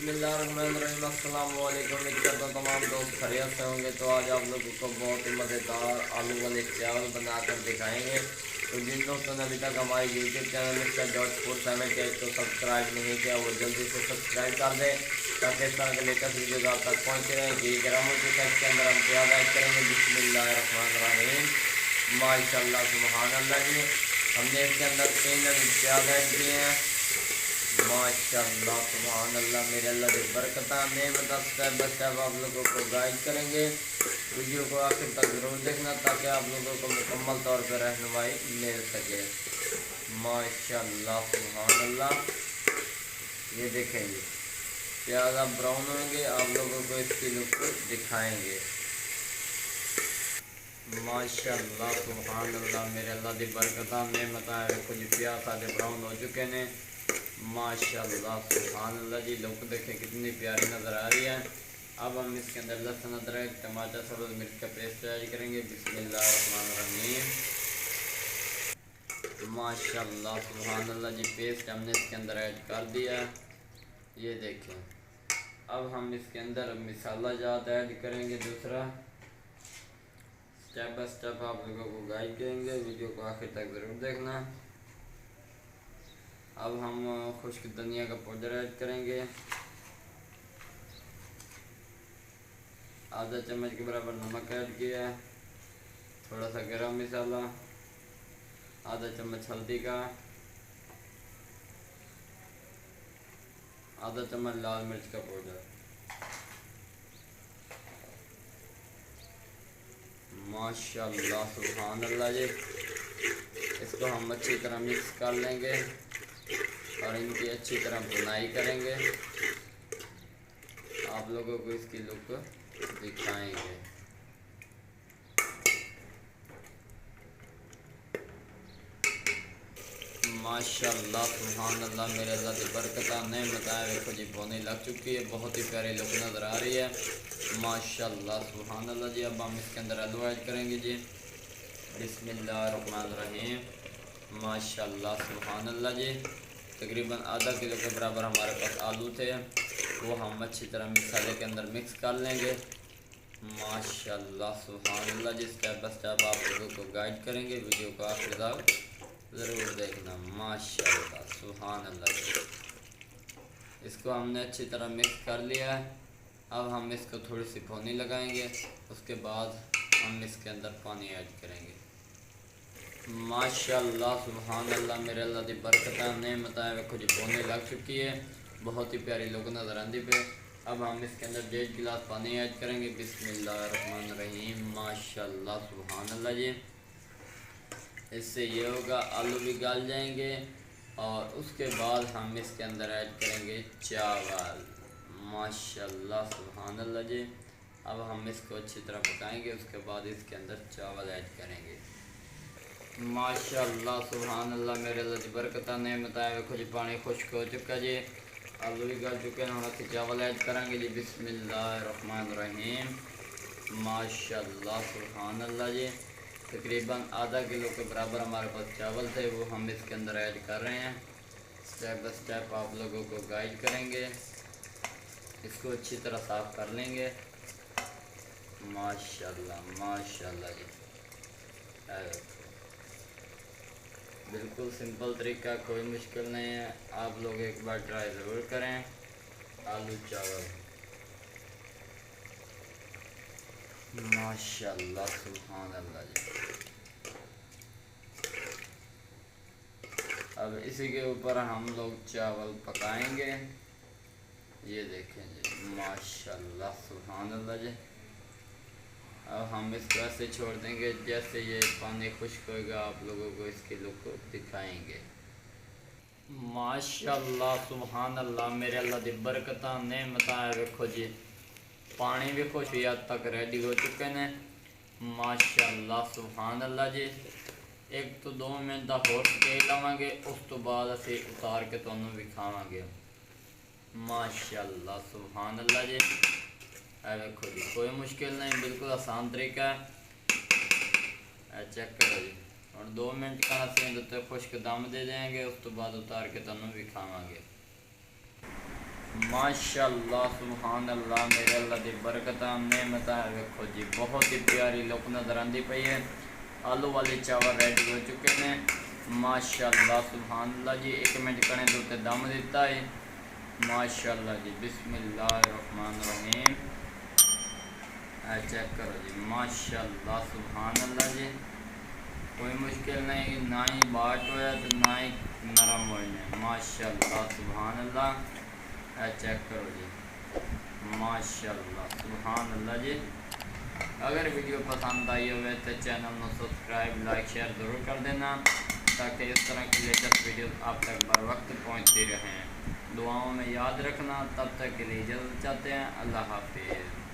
बिस्मिल्लाहिर्रहमानिर्रहीम। अस्सलाम वालेकुम। उम्मीद करता हूँ तमाम दोस्त खैरियत से होंगे। तो आज आप लोगों को बहुत ही मज़ेदार आलू वाले चावल बनाकर दिखाएंगे। तो जिन दोस्तों ने अभी तक हमारे YouTube channel mister George food family taste को सब्सक्राइब नहीं किया वो जल्दी से सब्सक्राइब कर दें ताकि इस तरह के लेटेस्ट वीडियो आप तक पहुँचते रहें। घी गर्म हो चुका है, इसके अंदर हम प्याज ऐड करेंगे। बिस्मिल्लाहिर्रहमानिर्रहीम। माशाल्लाह सुभान अल्लाह जी। हमने इसके अंदर 3 प्याज ऐड किए हैं। माशाल्लाह सुभान अल्लाह। मेरे अल्लाह की बरकत नेमत स्टेप बाय स्टेप आप लोगों को गाइड करेंगे। वीडियो को आखिर तक जरूर देखना ताकि आप लोगों को मुकम्मल तौर पर रहनुमाई मिल सके। माशाल्लाह सुभान अल्लाह। ये देखेंगे प्याज आप ब्राउन होंगे, आप लोगों को इसकी लुक दिखाएंगे। माशाल्लाह सुभान अल्लाह। मेरे अल्लाह की बरकत नेमत है। कुछ प्याज सारे ब्राउन हो चुके हैं। माशाल्लाह सुभान अल्लाह जी। लुक देखें कितनी प्यारी नज़र आ रही है। अब हम इसके अंदर लहसुन, अदरक, टमाटर, सब्ज़ मिर्च का पेस्ट ऐड करेंगे। बिस्मिल्लाहिर्रहमानिर्रहीम। माशाल्लाह सुभान अल्लाह जी। पेस्ट हमने इसके अंदर ऐड कर दिया। ये देखें। अब हम इसके अंदर मसाला जात ऐड करेंगे। दूसरा स्टेप बाय स्टेप आप लोगों को गाइड करेंगे। वीडियो को आखिर तक ज़रूर देखना। अब हम खुश्क धनिया का पाउडर ऐड करेंगे। आधा चम्मच के बराबर नमक ऐड किया है। थोड़ा सा गरम मसाला, आधा चम्मच हल्दी का, आधा चम्मच लाल मिर्च का पाउडर। माशाल्लाह सुभान अल्लाह जी। इसको हम अच्छी तरह मिक्स कर लेंगे और इनकी अच्छी तरह बुनाई करेंगे। आप लोगों को इसकी लुक दिखाएंगे। माशाल्लाह सुभान अल्लाह। मेरे अल्लाह की बरकत ने बताया। देखो जी बोनी लग चुकी है, बहुत ही प्यारी लुक नज़र आ रही है। माशाल्लाह सुभान अल्लाह जी। अब हम इसके अंदर आलू ऐड करेंगे जी। बिस्मिल्लाहिर्रहमानिर्रहीम। माशाल्लाह सुभान अल्लाह जी। तकरीबन आधा किलो के बराबर हमारे पास आलू थे, वो हम अच्छी तरह मसाले के अंदर मिक्स कर लेंगे। माशाल्लाह सुभान अल्लाह जी। स्टेप बाय स्टेप आप लोगों को गाइड करेंगे। वीडियो को आखिर तक ज़रूर देखना। माशाल्लाह सुभान अल्लाह जी। इसको हमने अच्छी तरह मिक्स कर लिया है। अब हम इसको थोड़ी सी भुनी लगाएंगे। उसके बाद हम इसके अंदर पानी ऐड करेंगे। माशाल्लाह सुभान अल्लाह। मेरे अल्लाह की बरकत ने बताया। कुछ भुनी लग चुकी है, बहुत ही प्यारी लोग नज़र आंदी पे। अब हम इसके अंदर 1.5 गिलास पानी ऐड करेंगे। बिस्मिल्लाहिर्रहमानिर्रहीम। माशाल्लाह सुभान अल्लाह जी। इससे ये होगा आलू भी गल जाएंगे और उसके बाद हम इसके अंदर ऐड करेंगे चावल। माशाल्लाह सुभान अल्लाह जी। अब हम इसको अच्छी तरह पकाएंगे। उसके बाद इसके अंदर चावल ऐड करेंगे। माशाल्लाह सुभान अल्लाह। मेरे अल्लाह की बरकत ने बताया। कुछ पानी खुश्क हो चुका जी, आलू भी गल चुके हैं। हम इसके चावल ऐड करेंगे जी। बिस्मिल्लाहिर्रहमानिर्रहीम। माशाल्लाह सुभान अल्लाह जी। तकरीबन आधा किलो के बराबर हमारे पास चावल थे, वो हम इसके अंदर ऐड कर रहे हैं। स्टेप बाय स्टेप आप लोगों को गाइड करेंगे। इसको अच्छी तरह साफ़ कर लेंगे। माशाल्लाह माशाल्लाह जी। बिल्कुल सिंपल तरीका, कोई मुश्किल नहीं है। आप लोग एक बार ट्राई ज़रूर करें। आलू चावल माशाल्लाह सुभान अल्लाह जी। अब इसी के ऊपर हम लोग चावल पकाएंगे। ये देखें जी माशाल्लाह सुभान अल्लाह जी। अब हम इसको ऐसे छोड़ देंगे। जैसे ये पानी खुश्क होगा आप लोगों को इसकी लुक दिखाएंगे। माशाल्लाह सुभान अल्लाह। मेरे अल्लाह की बरकत ने बताया। देखो जी पानी भी कुछ हद तक रेडी हो चुके हैं। माशाल्लाह सुभान अल्लाह जी। एक तो 2 मिनट का होर स्टे लवांगे, उस तो बाद असी उतार के तुहानू विखावांगे। माशाल्लाह सुभान अल्लाह जी। देखो जी कोई मुश्किल नहीं, बिल्कुल आसान तरीका है। चेक करो जी। और 2 मिनट का असीं उत्ते खुश्क दम दे देंगे, उस तो बाद उतार के तुहानू विखावांगे। माशाअल्लाह सुभान अल्लाह मेरे अल्लाह दी बरकत नेमत वेखो जी, बहुत ही प्यारी लुक नज़र आती पई है। आलू वाले चावल रेडी हो चुके हैं माशाअल्लाह सुभान अल्लाह जी। 1 मिनट कने दे उत्ते दम दिता है माशाअल्लाह जी। बिस्मिल्लाहिर्रहमानिर्रहीम। चेक करो जी माशाअल्लाह सुभान अल्लाह जी। कोई मुश्किल नहीं, ना ही बाट होया तो ना ही नरम हो माशाअल्लाह सुभान अल्लाह। चेक करो जी माशाअल्लाह सुभान अल्लाह जी। अगर वीडियो पसंद आई हो तो चैनल को सब्सक्राइब लाइक शेयर ज़रूर कर देना, ताकि इस तरह की लेटेस्ट वीडियो आप तक बर वक्त पहुँचती रहें। दुआओं में याद रखना। तब तक के लिए इजाज़त चाहते हैं। अल्लाह हाफिज़।